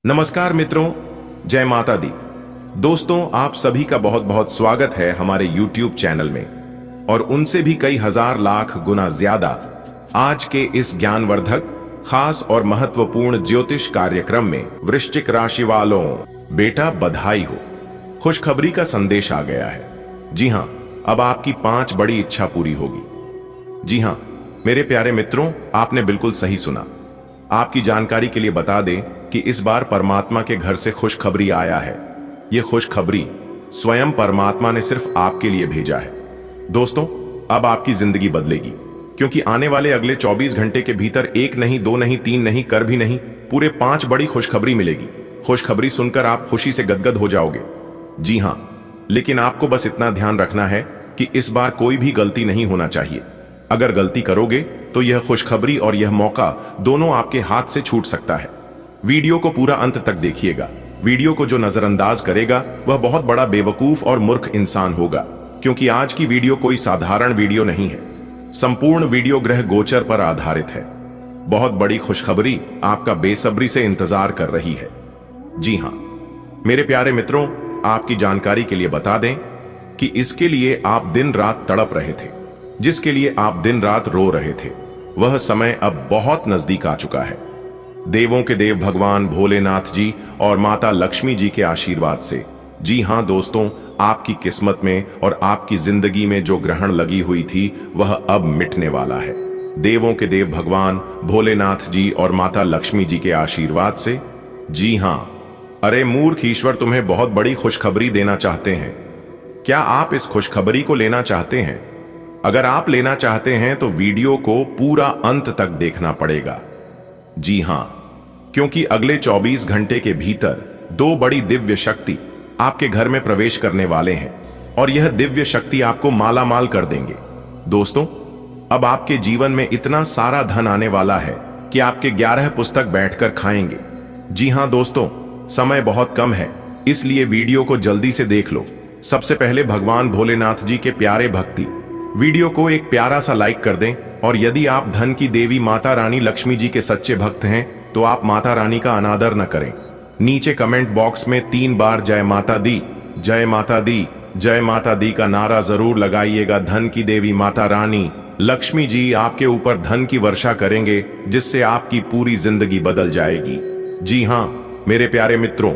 नमस्कार मित्रों, जय माता दी। दोस्तों, आप सभी का बहुत बहुत स्वागत है हमारे YouTube चैनल में और उनसे भी कई हजार लाख गुना ज्यादा आज के इस ज्ञानवर्धक, खास और महत्वपूर्ण ज्योतिष कार्यक्रम में वृश्चिक राशि वालों, बेटा बधाई हो। खुशखबरी का संदेश आ गया है। जी हां, अब आपकी 5 बड़ी इच्छा पूरी होगी। जी हां मेरे प्यारे मित्रों, आपने बिल्कुल सही सुना। आपकी जानकारी के लिए बता दें कि इस बार परमात्मा के घर से खुशखबरी आया है। यह खुशखबरी स्वयं परमात्मा ने सिर्फ आपके लिए भेजा है। दोस्तों, अब आपकी जिंदगी बदलेगी, क्योंकि आने वाले अगले 24 घंटे के भीतर 1 नहीं, 2 नहीं, 3 नहीं, कर भी नहीं, पूरे 5 बड़ी खुशखबरी मिलेगी। खुशखबरी सुनकर आप खुशी से गदगद हो जाओगे। जी हां, लेकिन आपको बस इतना ध्यान रखना है कि इस बार कोई भी गलती नहीं होना चाहिए। अगर गलती करोगे तो यह खुशखबरी और यह मौका दोनों आपके हाथ से छूट सकता है। वीडियो को पूरा अंत तक देखिएगा। वीडियो को जो नजरअंदाज करेगा वह बहुत बड़ा बेवकूफ और मूर्ख इंसान होगा, क्योंकि आज की वीडियो कोई साधारण वीडियो नहीं है। संपूर्ण वीडियो ग्रह गोचर पर आधारित है। बहुत बड़ी खुशखबरी आपका बेसब्री से इंतजार कर रही है। जी हां मेरे प्यारे मित्रों, आपकी जानकारी के लिए बता दें कि इसके लिए आप दिन रात तड़प रहे थे, जिसके लिए आप दिन रात रो रहे थे, वह समय अब बहुत नजदीक आ चुका है। देवों के देव भगवान भोलेनाथ जी और माता लक्ष्मी जी के आशीर्वाद से। जी हां दोस्तों, आपकी किस्मत में और आपकी जिंदगी में जो ग्रहण लगी हुई थी वह अब मिटने वाला है। देवों के देव भगवान भोलेनाथ जी और माता लक्ष्मी जी के आशीर्वाद से। जी हां, अरे मूर्ख, ईश्वर तुम्हें बहुत बड़ी खुशखबरी देना चाहते हैं। क्या आप इस खुशखबरी को लेना चाहते हैं? अगर आप लेना चाहते हैं तो वीडियो को पूरा अंत तक देखना पड़ेगा। जी हां, क्योंकि अगले 24 घंटे के भीतर 2 बड़ी दिव्य शक्ति आपके घर में प्रवेश करने वाले हैं और यह दिव्य शक्ति आपको माला माल कर देंगे। दोस्तों, अब आपके जीवन में इतना सारा धन आने वाला है कि आपके 11 पुस्तक बैठकर खाएंगे। जी हां दोस्तों, समय बहुत कम है, इसलिए वीडियो को जल्दी से देख लो। सबसे पहले भगवान भोलेनाथ जी के प्यारे भक्ति वीडियो को एक प्यारा सा लाइक कर दें, और यदि आप धन की देवी माता रानी लक्ष्मी जी के सच्चे भक्त हैं तो आप माता रानी का अनादर न करें। नीचे कमेंट बॉक्स में 3 बार जय माता दी, जय माता दी, जय माता दी का नारा जरूर लगाइएगा। धन की देवी माता रानी लक्ष्मी जी आपके ऊपर धन की वर्षा करेंगे, जिससे आपकी पूरी जिंदगी बदल जाएगी। जी हां मेरे प्यारे मित्रों,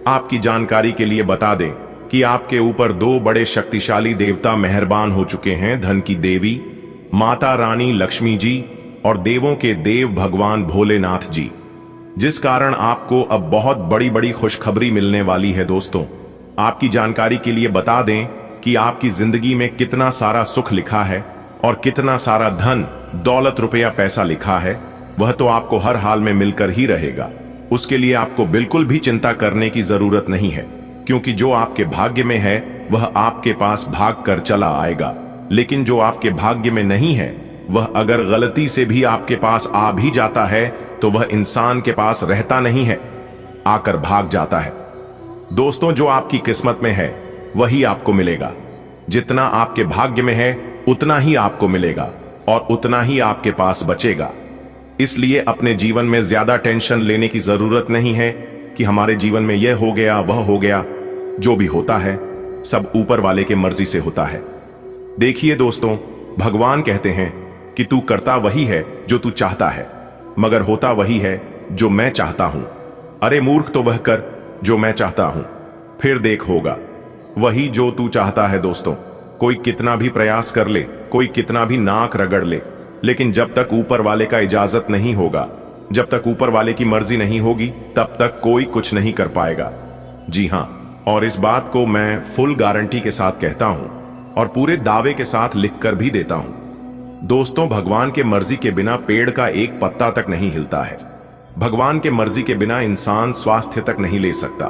आपकी जानकारी के लिए बता दें कि आपके ऊपर 2 बड़े शक्तिशाली देवता मेहरबान हो चुके हैं। धन की देवी माता रानी लक्ष्मी जी और देवों के देव भगवान भोलेनाथ जी, जिस कारण आपको अब बहुत बड़ी बड़ी खुशखबरी मिलने वाली है। दोस्तों, आपकी जानकारी के लिए बता दें कि आपकी जिंदगी में कितना सारा सुख लिखा है और कितना सारा धन दौलत रुपया पैसा लिखा है, वह तो आपको हर हाल में मिलकर ही रहेगा। उसके लिए आपको बिल्कुल भी चिंता करने की जरूरत नहीं है, क्योंकि जो आपके भाग्य में है वह आपके पास भाग कर चला आएगा। लेकिन जो आपके भाग्य में नहीं है, वह अगर गलती से भी आपके पास आ भी जाता है तो वह इंसान के पास रहता नहीं है, आकर भाग जाता है। दोस्तों, जो आपकी किस्मत में है वही आपको मिलेगा। जितना आपके भाग्य में है उतना ही आपको मिलेगा और उतना ही आपके पास बचेगा। इसलिए अपने जीवन में ज्यादा टेंशन लेने की जरूरत नहीं है कि हमारे जीवन में यह हो गया, वह हो गया। जो भी होता है सब ऊपर वाले के मर्जी से होता है। देखिए दोस्तों, भगवान कहते हैं कि तू करता वही है जो तू चाहता है, मगर होता वही है जो मैं चाहता हूं। अरे मूर्ख, तो वह कर जो मैं चाहता हूं, फिर देख होगा वही जो तू चाहता है। दोस्तों, कोई कितना भी प्रयास कर ले, कोई कितना भी नाक रगड़ ले, लेकिन जब तक ऊपर वाले का इजाजत नहीं होगा, जब तक ऊपर वाले की मर्जी नहीं होगी, तब तक कोई कुछ नहीं कर पाएगा। जी हां, और इस बात को मैं फुल गारंटी के साथ कहता हूं और पूरे दावे के साथ लिखकर भी देता हूं। दोस्तों, भगवान के मर्जी के बिना पेड़ का एक पत्ता तक नहीं हिलता है। भगवान के मर्जी के बिना इंसान स्वास्थ्य तक नहीं ले सकता।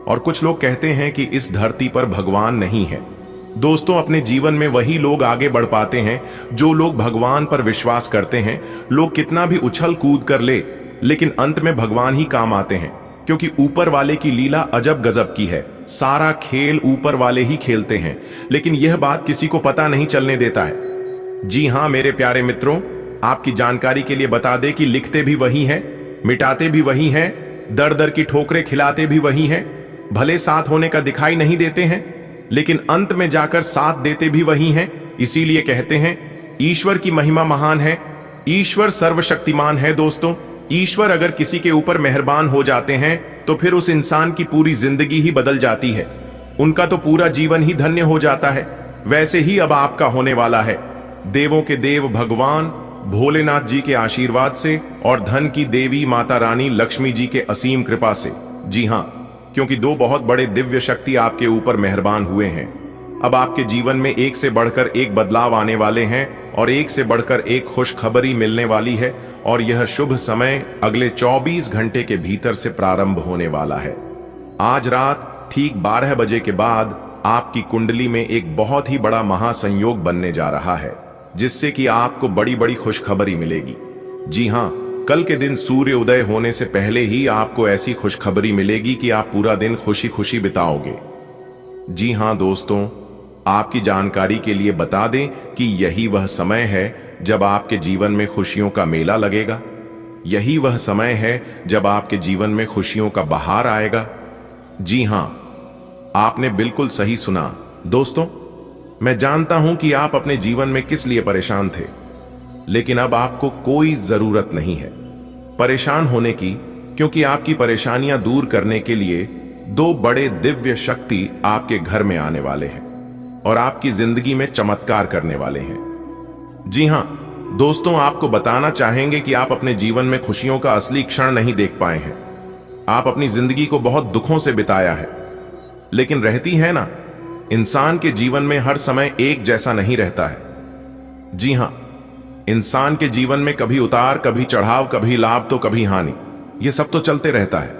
और कुछ लोग कहते हैं कि इस धरती पर भगवान नहीं है। दोस्तों, अपने जीवन में वही लोग आगे बढ़ पाते हैं जो लोग भगवान पर विश्वास करते हैं। लोग कितना भी उछल कूद कर ले, लेकिन अंत में भगवान ही काम आते हैं, क्योंकि ऊपर वाले की लीला अजब गजब की है। सारा खेल ऊपर वाले ही खेलते हैं, लेकिन यह बात किसी को पता नहीं चलने देता है। जी हां मेरे प्यारे मित्रों, आपकी जानकारी के लिए बता दें कि लिखते भी वही हैं, मिटाते भी वही हैं दर दर की ठोकरें खिलाते भी वही हैं, भले साथ होने का दिखाई नहीं देते हैं, लेकिन अंत में जाकर साथ देते भी वही हैं। इसीलिए कहते हैं ईश्वर की महिमा महान है, ईश्वर सर्वशक्तिमान है। दोस्तों, ईश्वर अगर किसी के ऊपर मेहरबान हो जाते हैं तो फिर उस इंसान की पूरी जिंदगी ही बदल जाती है, उनका तो पूरा जीवन ही धन्य हो जाता है। वैसे ही अब आपका होने वाला है। देवों के देव भगवान भोलेनाथ जी के आशीर्वाद से और धन की देवी माता रानी लक्ष्मी जी के असीम कृपा से। जी हां, क्योंकि दो बहुत बड़े दिव्य शक्ति आपके ऊपर मेहरबान हुए हैं। अब आपके जीवन में एक से बढ़कर एक बदलाव आने वाले हैं और एक से बढ़कर एक खुशखबरी मिलने वाली है, और यह शुभ समय अगले 24 घंटे के भीतर से प्रारंभ होने वाला है। आज रात ठीक 12 बजे के बाद आपकी कुंडली में एक बहुत ही बड़ा महासंयोग बनने जा रहा है, जिससे कि आपको बड़ी बड़ी खुशखबरी मिलेगी। जी हां, कल के दिन सूर्य उदय होने से पहले ही आपको ऐसी खुशखबरी मिलेगी कि आप पूरा दिन खुशी खुशी बिताओगे। जी हां दोस्तों, आपकी जानकारी के लिए बता दें कि यही वह समय है जब आपके जीवन में खुशियों का मेला लगेगा। यही वह समय है जब आपके जीवन में खुशियों का बहार आएगा। जी हां, आपने बिल्कुल सही सुना दोस्तों। मैं जानता हूं कि आप अपने जीवन में किस लिए परेशान थे, लेकिन अब आपको कोई जरूरत नहीं है परेशान होने की, क्योंकि आपकी परेशानियां दूर करने के लिए दो बड़े दिव्य शक्ति आपके घर में आने वाले हैं और आपकी जिंदगी में चमत्कार करने वाले हैं। जी हां दोस्तों, आपको बताना चाहेंगे कि आप अपने जीवन में खुशियों का असली क्षण नहीं देख पाए हैं। आप अपनी जिंदगी को बहुत दुखों से बिताया है, लेकिन रहती है ना, इंसान के जीवन में हर समय एक जैसा नहीं रहता है। जी हां, इंसान के जीवन में कभी उतार, कभी चढ़ाव, कभी लाभ तो कभी हानि, यह सब तो चलते रहता है।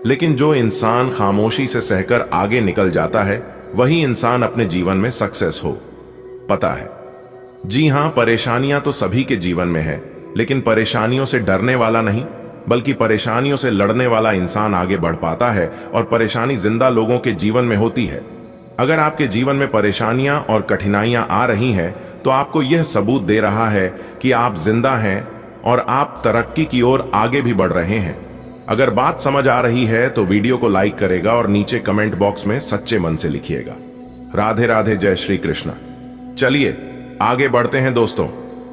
लेकिन जो इंसान खामोशी से सहकर आगे निकल जाता है, वही इंसान अपने जीवन में सक्सेस हो पता है। जी हां, परेशानियां तो सभी के जीवन में है, लेकिन परेशानियों से डरने वाला नहीं, बल्कि परेशानियों से लड़ने वाला इंसान आगे बढ़ पाता है, और परेशानी जिंदा लोगों के जीवन में होती है। अगर आपके जीवन में परेशानियां और कठिनाइयां आ रही हैं, तो आपको यह सबूत दे रहा है कि आप जिंदा हैं और आप तरक्की की ओर आगे भी बढ़ रहे हैं। अगर बात समझ आ रही है तो वीडियो को लाइक करेगा और नीचे कमेंट बॉक्स में सच्चे मन से लिखिएगा। राधे राधे, जय श्री कृष्ण। चलिए आगे बढ़ते हैं दोस्तों।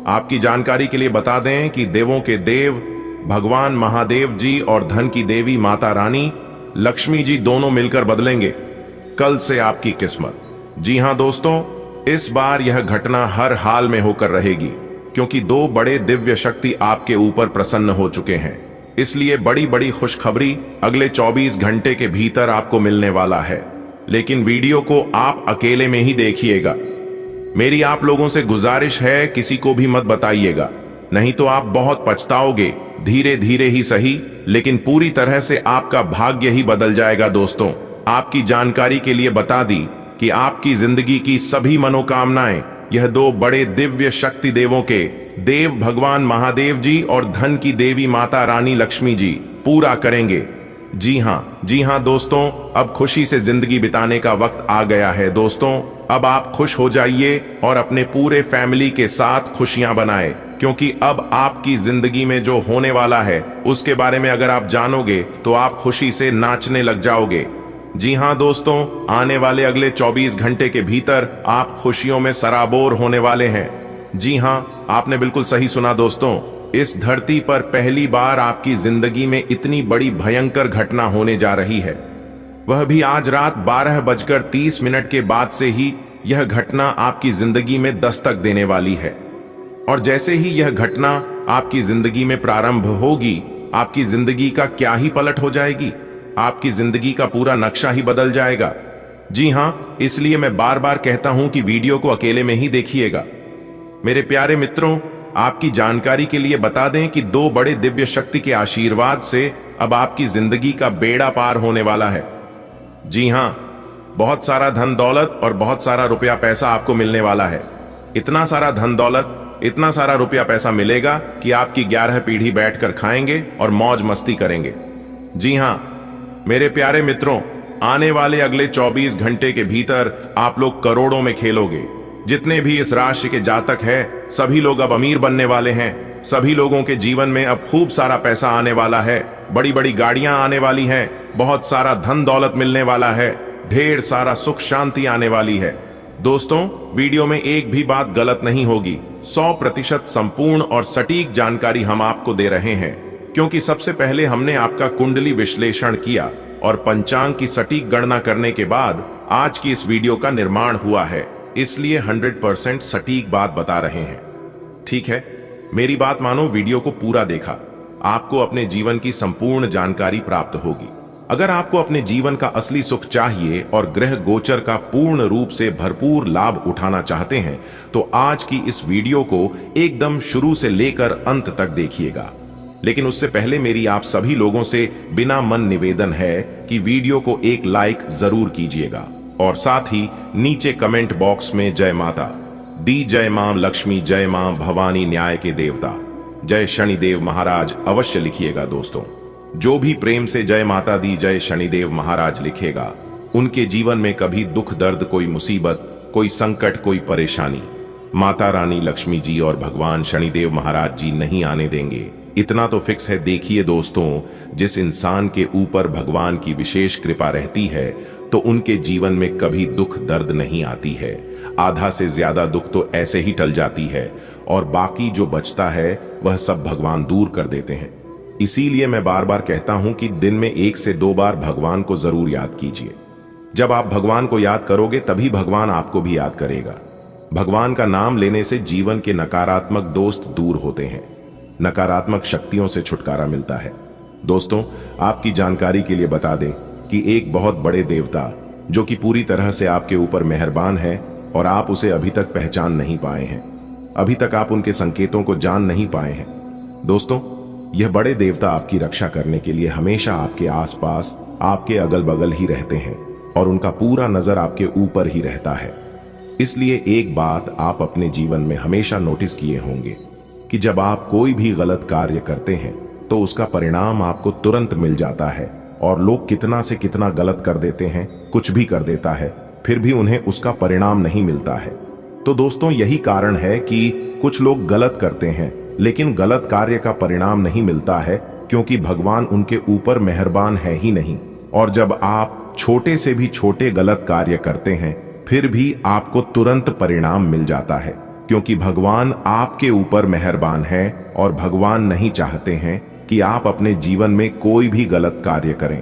आपकी जानकारी के लिए बता दें कि देवों के देव भगवान महादेव जी और धन की देवी माता रानी लक्ष्मी जी दोनों मिलकर बदलेंगे कल से आपकी किस्मत। जी हां दोस्तों, इस बार यह घटना हर हाल में होकर रहेगी, क्योंकि दो बड़े दिव्य शक्ति आपके ऊपर प्रसन्न हो चुके हैं। इसलिए बड़ी बड़ी खुशखबरी अगले 24 घंटे के भीतर आपको मिलने वाला है। लेकिन वीडियो को आप अकेले में ही देखिएगा। मेरी आप लोगों से गुजारिश है, किसी को भी मत बताइएगा, नहीं तो आप बहुत पछताओगे। धीरे धीरे ही सही, लेकिन पूरी तरह से आपका भाग्य ही बदल जाएगा। दोस्तों, आपकी जानकारी के लिए बता दी कि आपकी जिंदगी की सभी मनोकामनाएं यह दो बड़े दिव्य शक्ति देवों के देव भगवान महादेव जी और धन की देवी माता रानी लक्ष्मी जी पूरा करेंगे। जी हां दोस्तों, अब खुशी से जिंदगी बिताने का वक्त आ गया है। दोस्तों, अब आप खुश हो जाइए और अपने पूरे फैमिली के साथ खुशियां बनाएं, क्योंकि अब आपकी जिंदगी में जो होने वाला है उसके बारे में अगर आप जानोगे तो आप खुशी से नाचने लग जाओगे। जी हां दोस्तों, आने वाले अगले 24 घंटे के भीतर आप खुशियों में सराबोर होने वाले हैं। जी हां, आपने बिल्कुल सही सुना दोस्तों। इस धरती पर पहली बार आपकी जिंदगी में इतनी बड़ी भयंकर घटना होने जा रही है, वह भी आज रात 12:30 के बाद से ही यह घटना आपकी जिंदगी में दस्तक देने वाली है। और जैसे ही यह घटना आपकी जिंदगी में प्रारंभ होगी, आपकी जिंदगी का क्या ही पलट हो जाएगी, आपकी जिंदगी का पूरा नक्शा ही बदल जाएगा। जी हां, इसलिए मैं बार बार कहता हूं कि वीडियो को अकेले में ही देखिएगा। मेरे प्यारे मित्रों, आपकी जानकारी के लिए बता दें कि दो बड़े दिव्य शक्ति के आशीर्वाद से अब आपकी जिंदगी का बेड़ा पार होने वाला है। जी हां, बहुत सारा धन दौलत और बहुत सारा रुपया पैसा आपको मिलने वाला है। इतना सारा धन दौलत, इतना सारा रुपया पैसा मिलेगा कि आपकी 11 पीढ़ी बैठकर खाएंगे और मौज मस्ती करेंगे। जी हां मेरे प्यारे मित्रों, आने वाले अगले 24 घंटे के भीतर आप लोग करोड़ों में खेलोगे। जितने भी इस राशि के जातक हैं, सभी लोग अब अमीर बनने वाले हैं। सभी लोगों के जीवन में अब खूब सारा पैसा आने वाला है, बड़ी बड़ी गाड़ियां आने वाली हैं, बहुत सारा धन दौलत मिलने वाला है, ढेर सारा सुख शांति आने वाली है। दोस्तों, वीडियो में एक भी बात गलत नहीं होगी। 100% संपूर्ण और सटीक जानकारी हम आपको दे रहे हैं, क्योंकि सबसे पहले हमने आपका कुंडली विश्लेषण किया और पंचांग की सटीक गणना करने के बाद आज की इस वीडियो का निर्माण हुआ है, इसलिए 100% सटीक बात बता रहे हैं। ठीक है, मेरी बात मानो, वीडियो को पूरा देखा, आपको अपने जीवन की संपूर्ण जानकारी प्राप्त होगी। अगर आपको अपने जीवन का असली सुख चाहिए और ग्रह गोचर का पूर्ण रूप से भरपूर लाभ उठाना चाहते हैं, तो आज की इस वीडियो को एकदम शुरू से लेकर अंत तक देखिएगा। लेकिन उससे पहले मेरी आप सभी लोगों से बिना मन निवेदन है कि वीडियो को एक लाइक जरूर कीजिएगा और साथ ही नीचे कमेंट बॉक्स में जय माता दी, जय मां लक्ष्मी, जय मां भवानी न्याय के देवता, जय शनिदेव महाराज अवश्य लिखिएगा। दोस्तों, जो भी प्रेम से जय माता दी, जय शनिदेव महाराज लिखेगा, उनके जीवन में कभी दुख दर्द, कोई मुसीबत, कोई संकट, कोई परेशानी माता रानी लक्ष्मी जी और भगवान शनिदेव महाराज जी नहीं आने देंगे। इतना तो फिक्स है। देखिए दोस्तों, जिस इंसान के ऊपर भगवान की विशेष कृपा रहती है तो उनके जीवन में कभी दुख दर्द नहीं आती है। आधा से ज्यादा दुख तो ऐसे ही टल जाती है और बाकी जो बचता है वह सब भगवान दूर कर देते हैं। इसीलिए मैं बार बार कहता हूं कि दिन में 1 से 2 बार भगवान को जरूर याद कीजिए। जब आप भगवान को याद करोगे तभी भगवान आपको भी याद करेगा। भगवान का नाम लेने से जीवन के नकारात्मक दोस्त दूर होते हैं, नकारात्मक शक्तियों से छुटकारा मिलता है। दोस्तों, आपकी जानकारी के लिए बता दें कि एक बहुत बड़े देवता जो कि पूरी तरह से आपके ऊपर मेहरबान है और आप उसे अभी तक पहचान नहीं पाए हैं, अभी तक आप उनके संकेतों को जान नहीं पाए हैं। दोस्तों, यह बड़े देवता आपकी रक्षा करने के लिए हमेशा आपके आसपास, आपके अगल बगल ही रहते हैं और उनका पूरा नजर आपके ऊपर ही रहता है। इसलिए एक बात आप अपने जीवन में हमेशा नोटिस किए होंगे कि जब आप कोई भी गलत कार्य करते हैं तो उसका परिणाम आपको तुरंत मिल जाता है, और लोग कितना से कितना गलत कर देते हैं, कुछ भी कर देता है, फिर भी उन्हें उसका परिणाम नहीं मिलता है। तो दोस्तों, यही कारण है कि कुछ लोग गलत करते हैं लेकिन गलत कार्य का परिणाम नहीं मिलता है, क्योंकि भगवान उनके ऊपर मेहरबान है ही नहीं। और जब आप छोटे से भी छोटे गलत कार्य करते हैं फिर भी आपको तुरंत परिणाम मिल जाता है, क्योंकि भगवान आपके ऊपर मेहरबान है और भगवान नहीं चाहते हैं कि आप अपने जीवन में कोई भी गलत कार्य करें।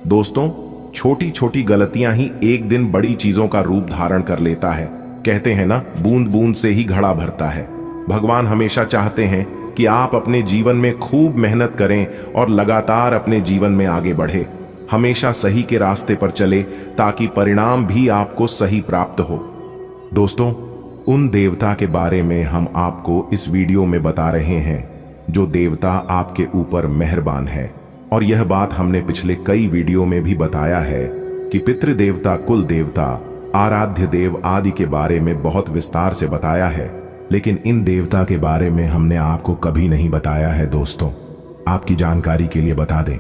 दोस्तों, छोटी छोटी गलतियां ही एक दिन बड़ी चीजों का रूप धारण कर लेता है। कहते हैं ना, बूंद बूंद से ही घड़ा भरता है। भगवान हमेशा चाहते हैं कि आप अपने जीवन में खूब मेहनत करें और लगातार अपने जीवन में आगे बढ़े, हमेशा सही के रास्ते पर चले, ताकि परिणाम भी आपको सही प्राप्त हो। दोस्तों, उन देवता के बारे में हम आपको इस वीडियो में बता रहे हैं जो देवता आपके ऊपर मेहरबान है। और यह बात हमने पिछले कई वीडियो में भी बताया है कि पितृ देवता, कुल देवता, आराध्य देव आदि के बारे में बहुत विस्तार से बताया है, लेकिन इन देवता के बारे में हमने आपको कभी नहीं बताया है। दोस्तों, आपकी जानकारी के लिए बता दें,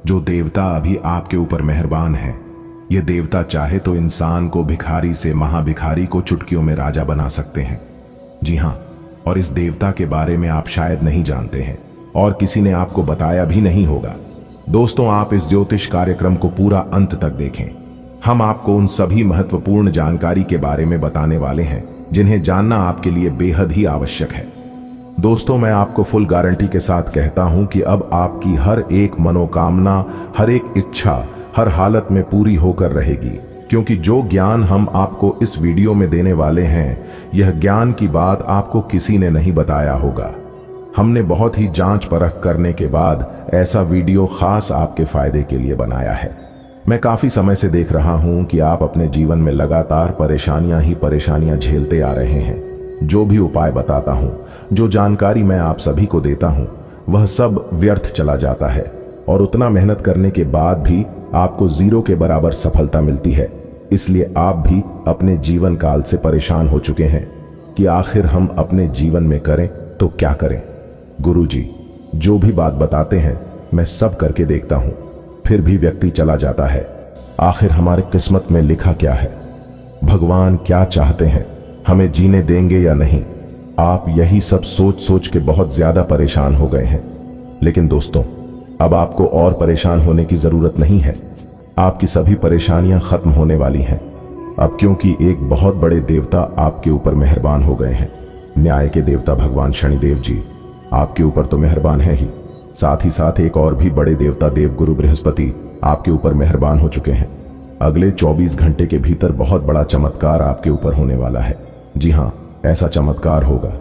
जो देवता अभी आपके ऊपर मेहरबान है, यह देवता चाहे तो इंसान को भिखारी से महाभिखारी को चुटकियों में राजा बना सकते हैं। जी हां, और इस देवता के बारे में आप शायद नहीं जानते हैं और किसी ने आपको बताया भी नहीं होगा। दोस्तों, आप इस ज्योतिष कार्यक्रम को पूरा अंत तक देखें। हम आपको उन सभी महत्वपूर्ण जानकारी के बारे में बताने वाले हैं जिन्हें जानना आपके लिए बेहद ही आवश्यक है। दोस्तों, मैं आपको फुल गारंटी के साथ कहता हूं कि अब आपकी हर एक मनोकामना, हर एक इच्छा हर हालत में पूरी होकर रहेगी, क्योंकि जो ज्ञान हम आपको इस वीडियो में देने वाले हैं, यह ज्ञान की बात आपको किसी ने नहीं बताया होगा। हमने बहुत ही जांच परख करने के बाद ऐसा वीडियो खास आपके फायदे के लिए बनाया है। मैं काफी समय से देख रहा हूं कि आप अपने जीवन में लगातार परेशानियां ही परेशानियां झेलते आ रहे हैं। जो भी उपाय बताता हूं, जो जानकारी मैं आप सभी को देता हूं, वह सब व्यर्थ चला जाता है और उतना मेहनत करने के बाद भी आपको 0 के बराबर सफलता मिलती है। इसलिए आप भी अपने जीवन काल से परेशान हो चुके हैं कि आखिर हम अपने जीवन में करें तो क्या करें। गुरुजी जो भी बात बताते हैं मैं सब करके देखता हूं, फिर भी व्यक्ति चला जाता है। आखिर हमारे किस्मत में लिखा क्या है? भगवान क्या चाहते हैं, हमें जीने देंगे या नहीं? आप यही सब सोच सोच के बहुत ज्यादा परेशान हो गए हैं। लेकिन दोस्तों, अब आपको और परेशान होने की जरूरत नहीं है। आपकी सभी परेशानियां खत्म होने वाली हैं अब, क्योंकि एक बहुत बड़े देवता आपके ऊपर मेहरबान हो गए हैं। न्याय के देवता भगवान शनिदेव जी आपके ऊपर तो मेहरबान है ही, साथ ही साथ एक और भी बड़े देवता देवगुरु बृहस्पति आपके ऊपर मेहरबान हो चुके हैं। अगले 24 घंटे के भीतर बहुत बड़ा चमत्कार आपके ऊपर होने वाला है। जी हाँ, ऐसा चमत्कार होगा,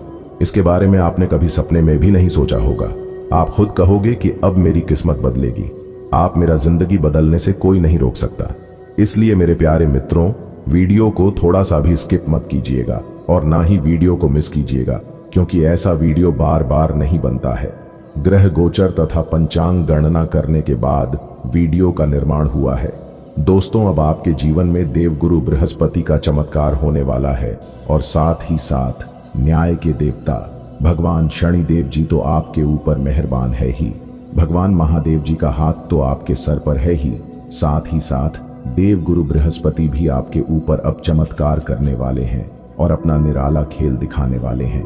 इसके बारे में आपने कभी सपने में भी नहीं सोचा होगा। आप खुद कहोगे कि अब मेरी किस्मत बदलेगी। आप मेरा जिंदगी बदलने से कोई नहीं रोक सकता। इसलिए मेरे प्यारे मित्रों, वीडियो को थोड़ा सा भी स्किप मत कीजिएगा और ना ही वीडियो को मिस कीजिएगा, क्योंकि ऐसा वीडियो बार बार नहीं बनता है। ग्रह गोचर तथा पंचांग गणना करने के बाद वीडियो का निर्माण हुआ है। दोस्तों, अब आपके जीवन में देवगुरु बृहस्पति का चमत्कार होने वाला है और साथ ही साथ न्याय के देवता भगवान शनिदेव जी तो आपके ऊपर मेहरबान है ही। भगवान महादेव जी का हाथ तो आपके सर पर है ही, साथ ही साथ देवगुरु बृहस्पति भी आपके ऊपर अब चमत्कार करने वाले हैं और अपना निराला खेल दिखाने वाले हैं।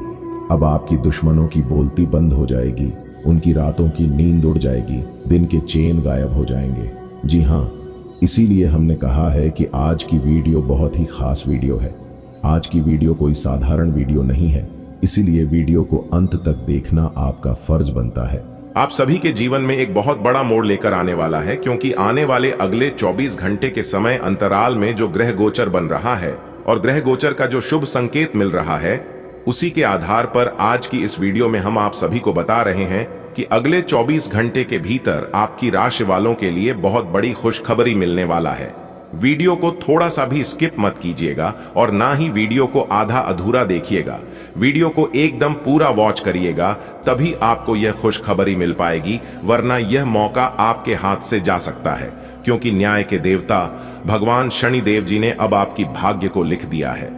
अब आपकी दुश्मनों की बोलती बंद हो जाएगी, उनकी रातों की नींद उड़ जाएगी, दिन के चैन गायब हो जाएंगे। जी हाँ, इसीलिए हमने कहा है कि आज की वीडियो बहुत ही खास वीडियो है। आज की वीडियो कोई साधारण वीडियो नहीं है, इसीलिए वीडियो को अंत तक देखना आपका फर्ज बनता है। आप सभी के जीवन में एक बहुत बड़ा मोड़ लेकर आने वाला है, क्योंकि आने वाले अगले 24 घंटे के समय अंतराल में जो ग्रह गोचर बन रहा है और ग्रह गोचर का जो शुभ संकेत मिल रहा है, उसी के आधार पर आज की इस वीडियो में हम आप सभी को बता रहे हैं कि अगले 24 घंटे के भीतर आपकी राशि वालों के लिए बहुत बड़ी खुशखबरी मिलने वाला है। वीडियो को थोड़ा सा भी स्किप मत कीजिएगा और ना ही वीडियो को आधा अधूरा देखिएगा। वीडियो को एकदम पूरा वॉच करिएगा, तभी आपको यह खुशखबरी मिल पाएगी, वरना यह मौका आपके हाथ से जा सकता है, क्योंकि न्याय के देवता भगवान शनिदेव जी ने अब आपकी भाग्य को लिख दिया है।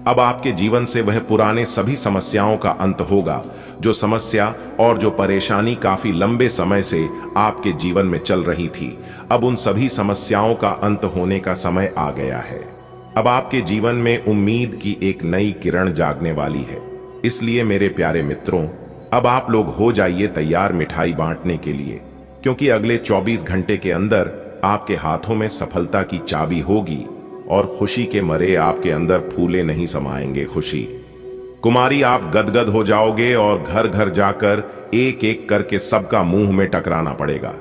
अब आपके जीवन से वह पुराने सभी समस्याओं का अंत होगा। जो समस्या और जो परेशानी काफी लंबे समय से आपके जीवन में चल रही थी, अब उन सभी समस्याओं का अंत होने का समय आ गया है। अब आपके जीवन में उम्मीद की एक नई किरण जागने वाली है। इसलिए मेरे प्यारे मित्रों, अब आप लोग हो जाइए तैयार मिठाई बांटने के लिए, क्योंकि अगले 24 घंटे के अंदर आपके हाथों में सफलता की चाबी होगी और खुशी के मरे आपके अंदर फूले नहीं समाएंगे। खुशी कुमारी, आप गदगद हो जाओगे और घर घर जाकर एक एक करके सबका मुंह में टकराना पड़ेगा।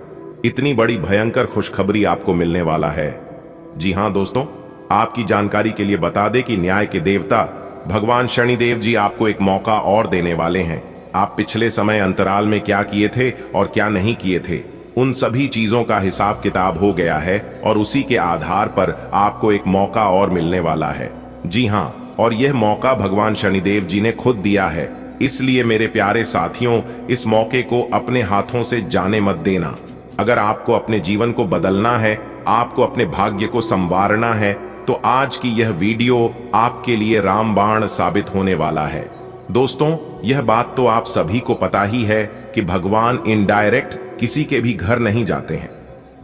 इतनी बड़ी भयंकर खुशखबरी आपको मिलने वाला है। जी हां दोस्तों, आपकी जानकारी के लिए बता दें कि न्याय के देवता भगवान शनिदेव जी आपको एक मौका और देने वाले हैं। आप पिछले समय अंतराल में क्या किए थे और क्या नहीं किए थे, उन सभी चीजों का हिसाब किताब हो गया है और उसी के आधार पर आपको एक मौका और मिलने वाला है। जी हां, और यह मौका भगवान शनिदेव जी ने खुद दिया है। इसलिए मेरे प्यारे साथियों, इस मौके को अपने हाथों से जाने मत देना। अगर आपको अपने जीवन को बदलना है, आपको अपने भाग्य को संवारना है, तो आज की यह वीडियो आपके लिए रामबाण साबित होने वाला है। दोस्तों, यह बात तो आप सभी को पता ही है कि भगवान इनडायरेक्ट किसी के भी घर नहीं जाते हैं।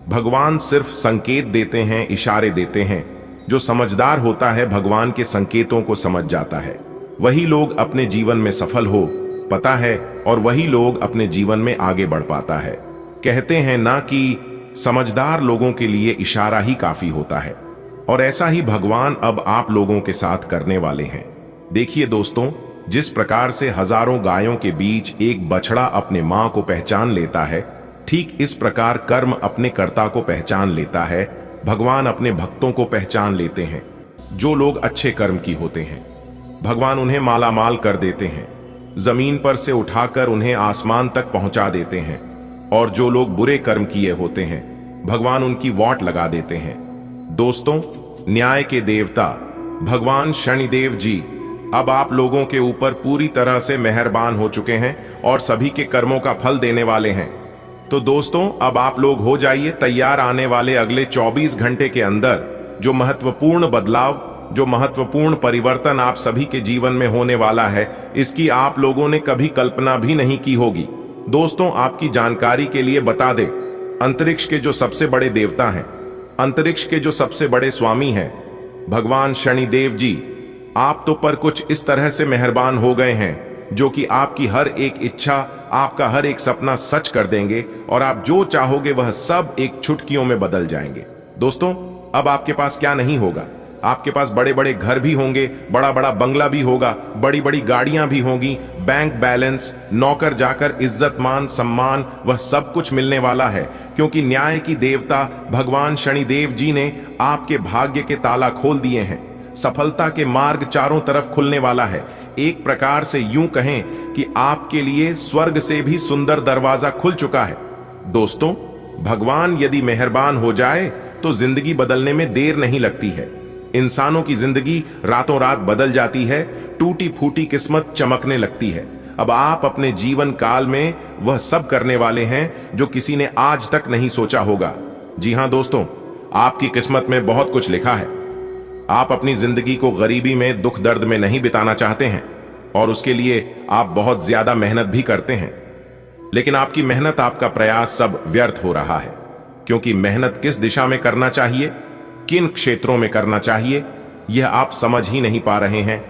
भगवान सिर्फ संकेत देते हैं, इशारे देते हैं। जो समझदार होता है भगवान के संकेतों को समझ जाता है, वही लोग अपने जीवन में सफल हो पता है और वही लोग अपने जीवन में आगे बढ़ पाता है। कहते हैं ना कि समझदार लोगों के लिए इशारा ही काफी होता है, और ऐसा ही भगवान अब आप लोगों के साथ करने वाले हैं। देखिए दोस्तों, जिस प्रकार से हजारों गायों के बीच एक बछड़ा अपने मां को पहचान लेता है, ठीक इस प्रकार कर्म अपने कर्ता को पहचान लेता है। भगवान अपने भक्तों को पहचान लेते हैं। जो लोग अच्छे कर्म की होते हैं, भगवान उन्हें मालामाल कर देते हैं, जमीन पर से उठाकर उन्हें आसमान तक पहुंचा देते हैं। और जो लोग बुरे कर्म किए होते हैं, भगवान उनकी वाट लगा देते हैं। दोस्तों, न्याय के देवता भगवान शनिदेव जी अब आप लोगों के ऊपर पूरी तरह से मेहरबान हो चुके हैं और सभी के कर्मों का फल देने वाले हैं। तो दोस्तों, अब आप लोग हो जाइए तैयार आने वाले अगले 24 घंटे के अंदर जो महत्वपूर्ण बदलाव, जो महत्वपूर्ण परिवर्तन आप सभी के जीवन में होने वाला है, इसकी आप लोगों ने कभी कल्पना भी नहीं की होगी। दोस्तों, आपकी जानकारी के लिए बता दें, अंतरिक्ष के जो सबसे बड़े देवता हैं, अंतरिक्ष के जो सबसे बड़े स्वामी हैं, भगवान शनिदेव जी आप तो पर कुछ इस तरह से मेहरबान हो गए हैं जो कि आपकी हर एक इच्छा, आपका हर एक सपना सच कर देंगे और आप जो चाहोगे वह सब एक चुटकियों में बदल जाएंगे। दोस्तों, अब आपके पास क्या नहीं होगा? आपके पास बड़े बड़े घर भी होंगे, बड़ा बड़ा बंगला भी होगा, बड़ी बड़ी गाड़ियां भी होंगी, बैंक बैलेंस, नौकर जाकर इज्जत मान सम्मान, वह सब कुछ मिलने वाला है, क्योंकि न्याय की देवता भगवान शनिदेव जी ने आपके भाग्य के ताला खोल दिए हैं। सफलता के मार्ग चारों तरफ खुलने वाला है। एक प्रकार से यूं कहें कि आपके लिए स्वर्ग से भी सुंदर दरवाजा खुल चुका है। दोस्तों, भगवान यदि मेहरबान हो जाए तो जिंदगी बदलने में देर नहीं लगती है। इंसानों की जिंदगी रातों रात बदल जाती है, टूटी फूटी किस्मत चमकने लगती है। अब आप अपने जीवन काल में वह सब करने वाले हैं जो किसी ने आज तक नहीं सोचा होगा। जी हां दोस्तों, आपकी किस्मत में बहुत कुछ लिखा है। आप अपनी जिंदगी को गरीबी में, दुख दर्द में नहीं बिताना चाहते हैं और उसके लिए आप बहुत ज्यादा मेहनत भी करते हैं, लेकिन आपकी मेहनत, आपका प्रयास सब व्यर्थ हो रहा है, क्योंकि मेहनत किस दिशा में करना चाहिए, किन क्षेत्रों में करना चाहिए, यह आप समझ ही नहीं पा रहे हैं।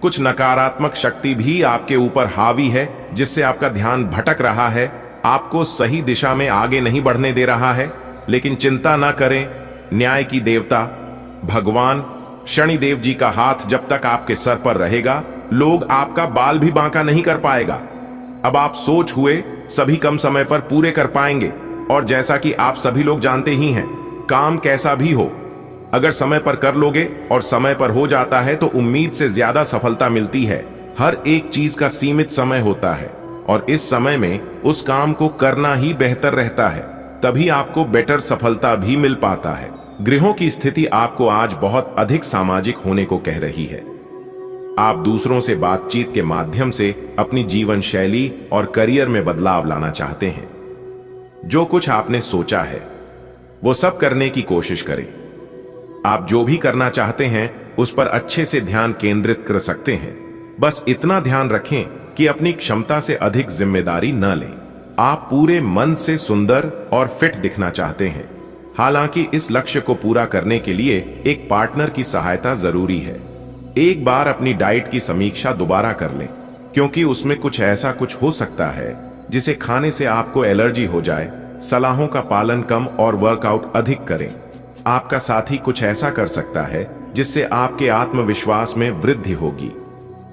कुछ नकारात्मक शक्ति भी आपके ऊपर हावी है, जिससे आपका ध्यान भटक रहा है, आपको सही दिशा में आगे नहीं बढ़ने दे रहा है। लेकिन चिंता ना करें, न्याय की देवता भगवान शनिदेव जी का हाथ जब तक आपके सर पर रहेगा, लोग आपका बाल भी बांका नहीं कर पाएगा। अब आप सोच हुए सभी कम समय पर पूरे कर पाएंगे, और जैसा कि आप सभी लोग जानते ही हैं, काम कैसा भी हो, अगर समय पर कर लोगे और समय पर हो जाता है तो उम्मीद से ज्यादा सफलता मिलती है। हर एक चीज का सीमित समय होता है और इस समय में उस काम को करना ही बेहतर रहता है, तभी आपको बेटर सफलता भी मिल पाता है। ग्रहों की स्थिति आपको आज बहुत अधिक सामाजिक होने को कह रही है। आप दूसरों से बातचीत के माध्यम से अपनी जीवन शैली और करियर में बदलाव लाना चाहते हैं। जो कुछ आपने सोचा है वो सब करने की कोशिश करें। आप जो भी करना चाहते हैं उस पर अच्छे से ध्यान केंद्रित कर सकते हैं। बस इतना ध्यान रखें कि अपनी क्षमता से अधिक जिम्मेदारी न लें। आप पूरे मन से सुंदर और फिट दिखना चाहते हैं। हालांकि इस लक्ष्य को पूरा करने के लिए एक पार्टनर की सहायता जरूरी है। एक बार अपनी डाइट की समीक्षा दोबारा कर लें, क्योंकि उसमें कुछ ऐसा कुछ हो सकता है जिसे खाने से आपको एलर्जी हो जाए। सलाहों का पालन कम और वर्कआउट अधिक करें। आपका साथी कुछ ऐसा कर सकता है जिससे आपके आत्मविश्वास में वृद्धि होगी।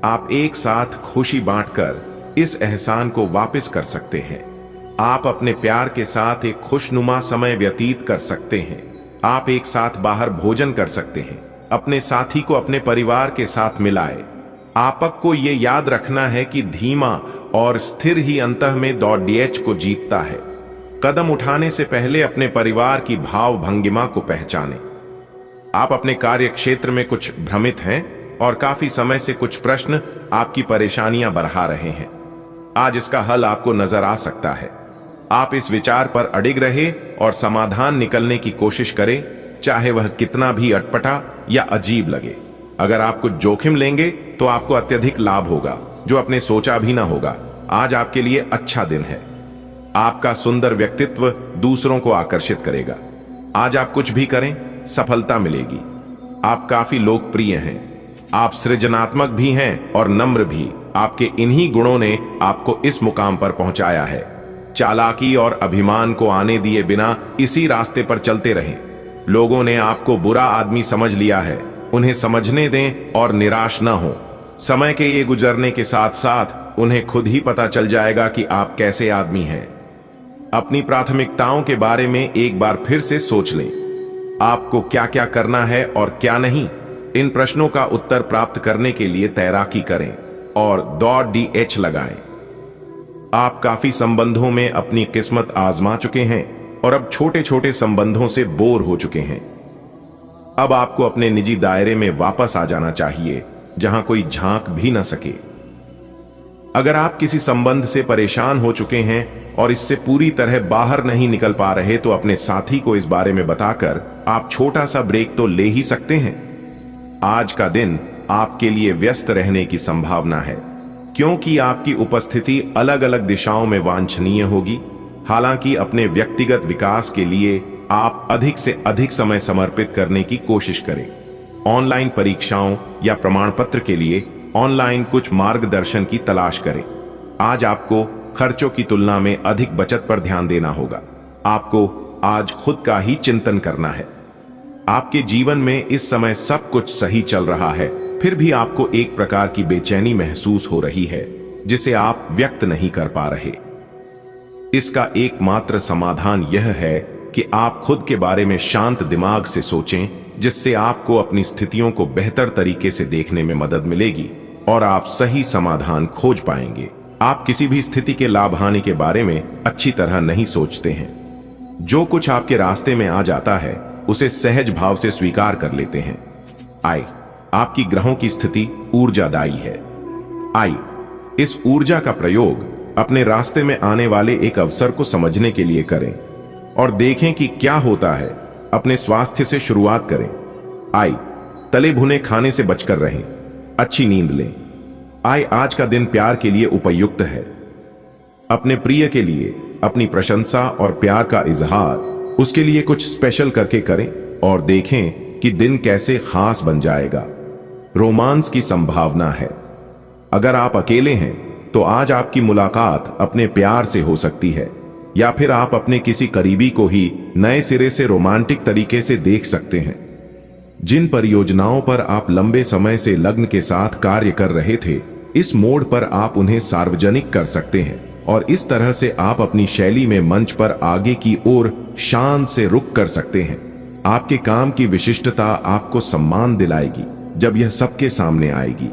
आप एक साथ खुशी बांटकर इस एहसान को वापस कर सकते हैं। आप अपने प्यार के साथ एक खुशनुमा समय व्यतीत कर सकते हैं। आप एक साथ बाहर भोजन कर सकते हैं। अपने साथी को अपने परिवार के साथ मिलाए। आपको ये याद रखना है कि धीमा और स्थिर ही अंतः में DH को जीतता है। कदम उठाने से पहले अपने परिवार की भाव भंगिमा को पहचानें। आप अपने कार्य क्षेत्र में कुछ भ्रमित हैं और काफी समय से कुछ प्रश्न आपकी परेशानियां बढ़ा रहे हैं। आज इसका हल आपको नजर आ सकता है। आप इस विचार पर अडिग रहे और समाधान निकलने की कोशिश करें, चाहे वह कितना भी अटपटा या अजीब लगे। अगर आप कुछ जोखिम लेंगे तो आपको अत्यधिक लाभ होगा, जो आपने सोचा भी ना होगा। आज आपके लिए अच्छा दिन है। आपका सुंदर व्यक्तित्व दूसरों को आकर्षित करेगा। आज आप कुछ भी करें, सफलता मिलेगी। आप काफी लोकप्रिय हैं। आप सृजनात्मक भी हैं और नम्र भी। आपके इन्हीं गुणों ने आपको इस मुकाम पर पहुंचाया है। चालाकी और अभिमान को आने दिए बिना इसी रास्ते पर चलते रहें। लोगों ने आपको बुरा आदमी समझ लिया है, उन्हें समझने दें और निराश न हो। समय के ये गुजरने के साथ साथ उन्हें खुद ही पता चल जाएगा कि आप कैसे आदमी हैं। अपनी प्राथमिकताओं के बारे में एक बार फिर से सोच लें। आपको क्या क्या करना है और क्या नहीं। इन प्रश्नों का उत्तर प्राप्त करने के लिए तैराकी करें और DH लगाएं। आप काफी संबंधों में अपनी किस्मत आजमा चुके हैं और अब छोटे छोटे संबंधों से बोर हो चुके हैं। अब आपको अपने निजी दायरे में वापस आ जाना चाहिए, जहां कोई झांक भी न सके। अगर आप किसी संबंध से परेशान हो चुके हैं और इससे पूरी तरह बाहर नहीं निकल पा रहे, तो अपने साथी को इस बारे में बताकर आप छोटा सा ब्रेक तो ले ही सकते हैं। आज का दिन आपके लिए व्यस्त रहने की संभावना है, क्योंकि आपकी उपस्थिति अलग अलग दिशाओं में वांछनीय होगी। हालांकि अपने व्यक्तिगत विकास के लिए आप अधिक से अधिक समय समर्पित करने की कोशिश करें। ऑनलाइन परीक्षाओं या प्रमाण पत्र के लिए ऑनलाइन कुछ मार्गदर्शन की तलाश करें। आज आपको खर्चों की तुलना में अधिक बचत पर ध्यान देना होगा। आपको आज खुद का ही चिंतन करना है। आपके जीवन में इस समय सब कुछ सही चल रहा है, फिर भी आपको एक प्रकार की बेचैनी महसूस हो रही है जिसे आप व्यक्त नहीं कर पा रहे। इसका एकमात्र समाधान यह है कि आप खुद के बारे में शांत दिमाग से सोचें, जिससे आपको अपनी स्थितियों को बेहतर तरीके से देखने में मदद मिलेगी और आप सही समाधान खोज पाएंगे। आप किसी भी स्थिति के लाभ हानि के बारे में अच्छी तरह नहीं सोचते हैं। जो कुछ आपके रास्ते में आ जाता है उसे सहज भाव से स्वीकार कर लेते हैं। आए, आपकी ग्रहों की स्थिति ऊर्जादायी है। आइए इस ऊर्जा का प्रयोग अपने रास्ते में आने वाले एक अवसर को समझने के लिए करें और देखें कि क्या होता है। अपने स्वास्थ्य से शुरुआत करें। आइए तले भुने खाने से बचकर रहें, अच्छी नींद लें। आइए आज का दिन प्यार के लिए उपयुक्त है। अपने प्रिय के लिए अपनी प्रशंसा और प्यार का इजहार उसके लिए कुछ स्पेशल करके करें और देखें कि दिन कैसे खास बन जाएगा। रोमांस की संभावना है। अगर आप अकेले हैं तो आज आपकी मुलाकात अपने प्यार से हो सकती है, या फिर आप अपने किसी करीबी को ही नए सिरे से रोमांटिक तरीके से देख सकते हैं। जिन परियोजनाओं पर आप लंबे समय से लग्न के साथ कार्य कर रहे थे, इस मोड़ पर आप उन्हें सार्वजनिक कर सकते हैं और इस तरह से आप अपनी शैली में मंच पर आगे की ओर शान से रुख कर सकते हैं। आपके काम की विशिष्टता आपको सम्मान दिलाएगी जब यह सबके सामने आएगी।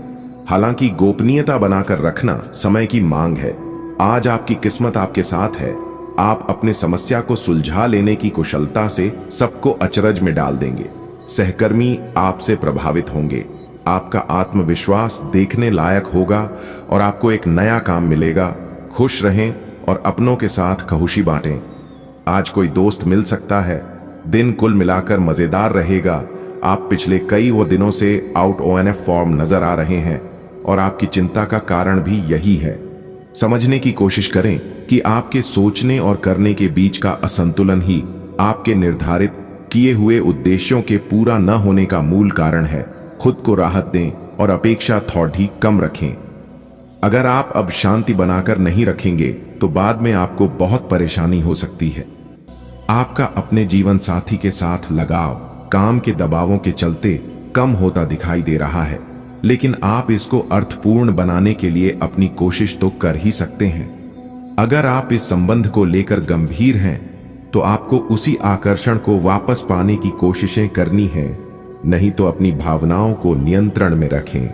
हालांकि गोपनीयता बनाकर रखना समय की मांग है। आज आपकी किस्मत आपके साथ है। आप अपने समस्या को सुलझा लेने की कुशलता से सबको अचरज में डाल देंगे। सहकर्मी आपसे प्रभावित होंगे। आपका आत्मविश्वास देखने लायक होगा और आपको एक नया काम मिलेगा। खुश रहें और अपनों के साथ खुशी बांटें। आज कोई दोस्त मिल सकता है। दिन कुल मिलाकर मजेदार रहेगा। आप पिछले कई दिनों से आउट ONF फॉर्म नजर आ रहे हैं और आपकी चिंता का कारण भी यही है। समझने की कोशिश करें कि आपके सोचने और करने के बीच का असंतुलन ही आपके निर्धारित किए हुए उद्देश्यों के पूरा न होने का मूल कारण है। खुद को राहत दें और अपेक्षा थोड़ी कम रखें। अगर आप अब शांति बनाकर नहीं रखेंगे तो बाद में आपको बहुत परेशानी हो सकती है। आपका अपने जीवन साथी के साथ लगाव काम के दबावों के चलते कम होता दिखाई दे रहा है, लेकिन आप इसको अर्थपूर्ण बनाने के लिए अपनी कोशिश तो कर ही सकते हैं। अगर आप इस संबंध को लेकर गंभीर हैं तो आपको उसी आकर्षण को वापस पाने की कोशिशें करनी हैं, नहीं तो अपनी भावनाओं को नियंत्रण में रखें।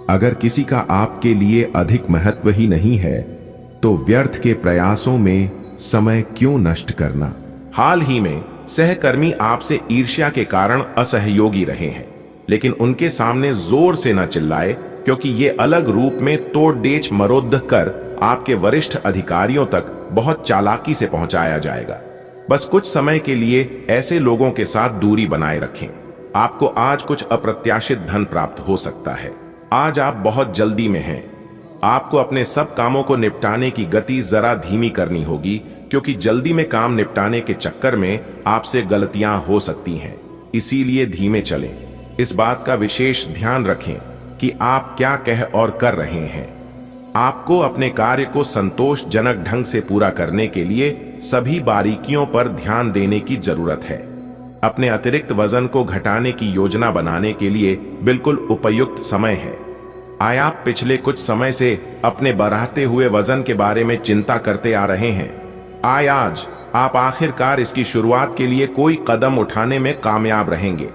अगर किसी का आपके लिए अधिक महत्व ही नहीं है तो व्यर्थ के प्रयासों में समय क्यों नष्ट करना। हाल ही में सहकर्मी आपसे ईर्ष्या के कारण असहयोगी रहे हैं, लेकिन उनके सामने जोर से न चिल्लाए, क्योंकि ये अलग रूप में तोड़-डेच मरोड़ कर आपके वरिष्ठ अधिकारियों तक बहुत चालाकी से पहुंचाया जाएगा। बस कुछ समय के लिए ऐसे लोगों के साथ दूरी बनाए रखें। आपको आज कुछ अप्रत्याशित धन प्राप्त हो सकता है। आज आप बहुत जल्दी में हैं। आपको अपने सब कामों को निपटाने की गति जरा धीमी करनी होगी, क्योंकि जल्दी में काम निपटाने के चक्कर में आपसे गलतियां हो सकती हैं। इसीलिए धीमे चलें। इस बात का विशेष ध्यान रखें कि आप क्या कह और कर रहे हैं। आपको अपने कार्य को संतोषजनक ढंग से पूरा करने के लिए सभी बारीकियों पर ध्यान देने की जरूरत है। अपने अतिरिक्त वजन को घटाने की योजना बनाने के लिए बिल्कुल उपयुक्त समय है। आया आप पिछले कुछ समय से अपने बढ़ाते हुए वजन के बारे में चिंता करते आ रहे हैं। आज आप आखिरकार इसकी शुरुआत के लिए कोई कदम उठाने में कामयाब रहेंगे।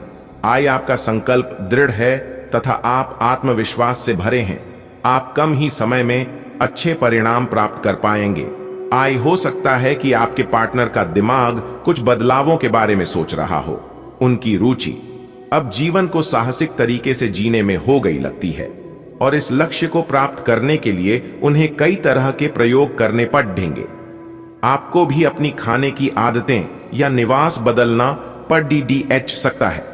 आपका संकल्प दृढ़ है तथा आप आत्मविश्वास से भरे हैं। आप कम ही समय में अच्छे परिणाम प्राप्त कर पाएंगे। हो सकता है कि आपके पार्टनर का दिमाग कुछ बदलावों के बारे में सोच रहा हो। उनकी रुचि अब जीवन को साहसिक तरीके से जीने में हो गई लगती है और इस लक्ष्य को प्राप्त करने के लिए उन्हें कई तरह के प्रयोग करने पड़ेंगे। आपको भी अपनी खाने की आदतें या निवास बदलना पड़ सकता है।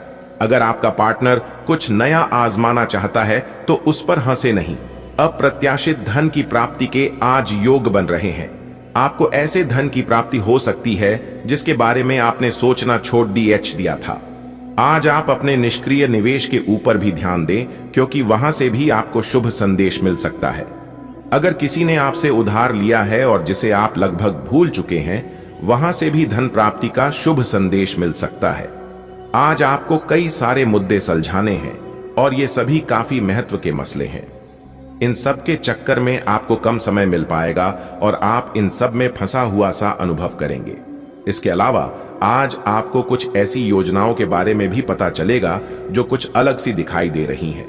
अगर आपका पार्टनर कुछ नया आजमाना चाहता है तो उस पर हंसे नहीं। अप्रत्याशित धन की प्राप्ति के आज योग बन रहे हैं। आपको ऐसे धन की प्राप्ति हो सकती है जिसके बारे में आपने सोचना छोड़ दिया था। आज आप अपने निष्क्रिय निवेश के ऊपर भी ध्यान दें, क्योंकि वहां से भी आपको शुभ संदेश मिल सकता है। अगर किसी ने आपसे उधार लिया है और जिसे आप लगभग भूल चुके हैं, वहां से भी धन प्राप्ति का शुभ संदेश मिल सकता है। आज आपको कई सारे मुद्दे सुलझाने हैं और ये सभी काफी महत्व के मसले हैं। इन सब के चक्कर में आपको कम समय मिल पाएगा और आप इन सब में फंसा हुआ सा अनुभव करेंगे। इसके अलावा आज आपको कुछ ऐसी योजनाओं के बारे में भी पता चलेगा जो कुछ अलग सी दिखाई दे रही हैं।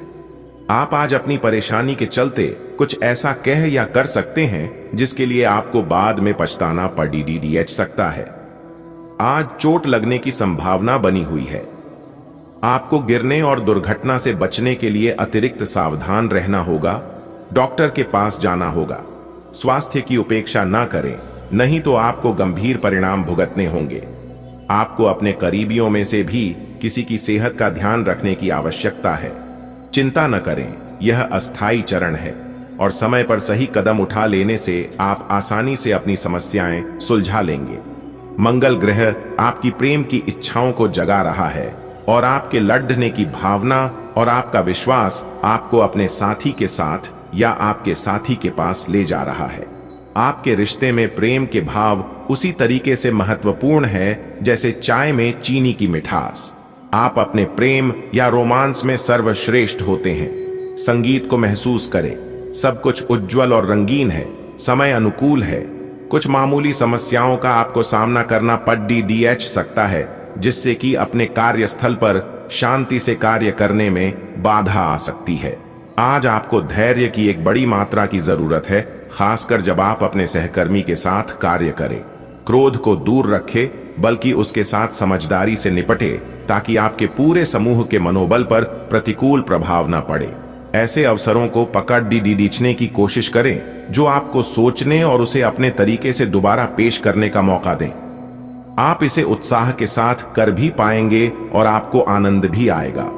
आप आज अपनी परेशानी के चलते कुछ ऐसा कह या कर सकते हैं जिसके लिए आपको बाद में पछताना पड़ सकता है। आज चोट लगने की संभावना बनी हुई है। आपको गिरने और दुर्घटना से बचने के लिए अतिरिक्त सावधान रहना होगा। डॉक्टर के पास जाना होगा। स्वास्थ्य की उपेक्षा ना करें, नहीं तो आपको गंभीर परिणाम भुगतने होंगे। आपको अपने करीबियों में से भी किसी की सेहत का ध्यान रखने की आवश्यकता है। चिंता न करें, यह अस्थायी चरण है और समय पर सही कदम उठा लेने से आप आसानी से अपनी समस्याएं सुलझा लेंगे। मंगल ग्रह आपकी प्रेम की इच्छाओं को जगा रहा है और आपके लड़ने की भावना और आपका विश्वास आपको अपने साथी के साथ या आपके साथी के पास ले जा रहा है। आपके रिश्ते में प्रेम के भाव उसी तरीके से महत्वपूर्ण है जैसे चाय में चीनी की मिठास। आप अपने प्रेम या रोमांस में सर्वश्रेष्ठ होते हैं। संगीत को महसूस करें। सब कुछ उज्जवल और रंगीन है। समय अनुकूल है। कुछ मामूली समस्याओं का आपको सामना करना पड़ सकता है, जिससे कि अपने कार्यस्थल पर शांति से कार्य करने में बाधा आ सकती है। आज आपको धैर्य की एक बड़ी मात्रा की जरूरत है, खासकर जब आप अपने सहकर्मी के साथ कार्य करें। क्रोध को दूर रखें, बल्कि उसके साथ समझदारी से निपटे, ताकि आपके पूरे समूह के मनोबल पर प्रतिकूल प्रभाव न पड़े। ऐसे अवसरों को पकड़ने की कोशिश करें जो आपको सोचने और उसे अपने तरीके से दोबारा पेश करने का मौका दें। आप इसे उत्साह के साथ कर भी पाएंगे और आपको आनंद भी आएगा।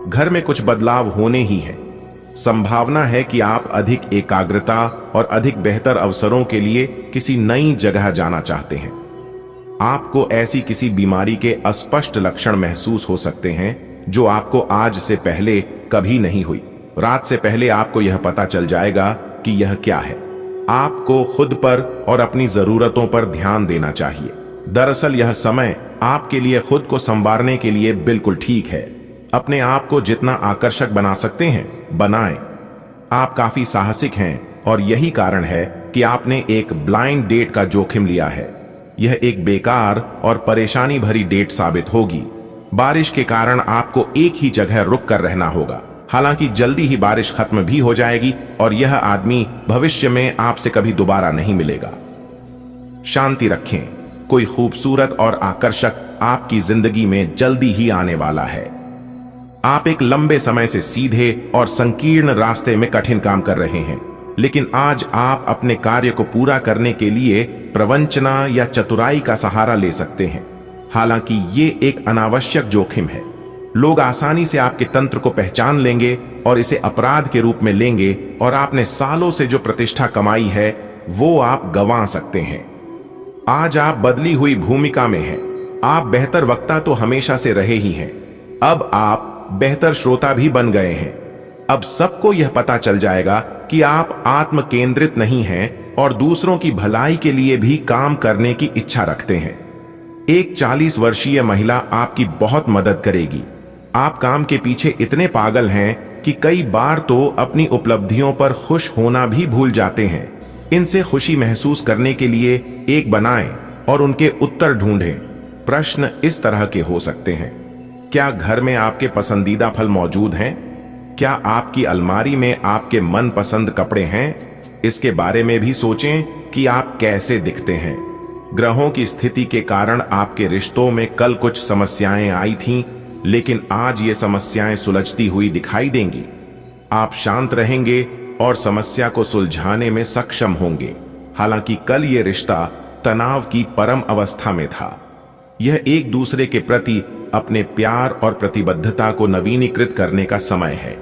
घर में कुछ बदलाव होने ही हैं। संभावना है कि आप अधिक एकाग्रता और अधिक बेहतर अवसरों के लिए किसी नई जगह जाना चाहते हैं। आपको ऐसी किसी बीमारी के अस्पष्ट लक्षण महसूस हो सकते हैं जो आपको आज से पहले कभी नहीं हुई। रात से पहले आपको यह पता चल जाएगा कि यह क्या है। आपको खुद पर और अपनी जरूरतों पर ध्यान देना चाहिए। दरअसल यह समय आपके लिए खुद को संवारने के लिए बिल्कुल ठीक है। अपने आप को जितना आकर्षक बना सकते हैं बनाएं। आप काफी साहसिक हैं और यही कारण है कि आपने एक ब्लाइंड डेट का जोखिम लिया है। यह एक बेकार और परेशानी भरी डेट साबित होगी। बारिश के कारण आपको एक ही जगह रुक कर रहना होगा। हालांकि जल्दी ही बारिश खत्म भी हो जाएगी और यह आदमी भविष्य में आपसे कभी दोबारा नहीं मिलेगा। शांति रखें। कोई खूबसूरत और आकर्षक आपकी जिंदगी में जल्दी ही आने वाला है। आप एक लंबे समय से सीधे और संकीर्ण रास्ते में कठिन काम कर रहे हैं, लेकिन आज आप अपने कार्य को पूरा करने के लिए प्रवंचना या चतुराई का सहारा ले सकते हैं। हालांकि ये एक अनावश्यक जोखिम है। लोग आसानी से आपके तंत्र को पहचान लेंगे और इसे अपराध के रूप में लेंगे और आपने सालों से जो प्रतिष्ठा कमाई है वो आप गंवा सकते हैं। आज आप बदली हुई भूमिका में हैं। आप बेहतर वक्ता तो हमेशा से रहे ही हैं। अब आप बेहतर श्रोता भी बन गए हैं। अब सबको यह पता चल जाएगा कि आप आत्म केंद्रित नहीं हैं और दूसरों की भलाई के लिए भी काम करने की इच्छा रखते हैं। एक 40 वर्षीय महिला आपकी बहुत मदद करेगी। आप काम के पीछे इतने पागल हैं कि कई बार तो अपनी उपलब्धियों पर खुश होना भी भूल जाते हैं। इनसे खुशी महसूस करने के लिए एक बनाएं और उनके उत्तर ढूंढें। प्रश्न इस तरह के हो सकते हैं: क्या घर में आपके पसंदीदा फल मौजूद हैं? क्या आपकी अलमारी में आपके मनपसंद कपड़े हैं? इसके बारे में भी सोचें कि आप कैसे दिखते हैं। ग्रहों की स्थिति के कारण आपके रिश्तों में कल कुछ समस्याएं आई थीं, लेकिन आज ये समस्याएं सुलझती हुई दिखाई देंगी। आप शांत रहेंगे और समस्या को सुलझाने में सक्षम होंगे। हालांकि कल ये रिश्ता तनाव की परम अवस्था में था। यह एक दूसरे के प्रति अपने प्यार और प्रतिबद्धता को नवीनीकृत करने का समय है।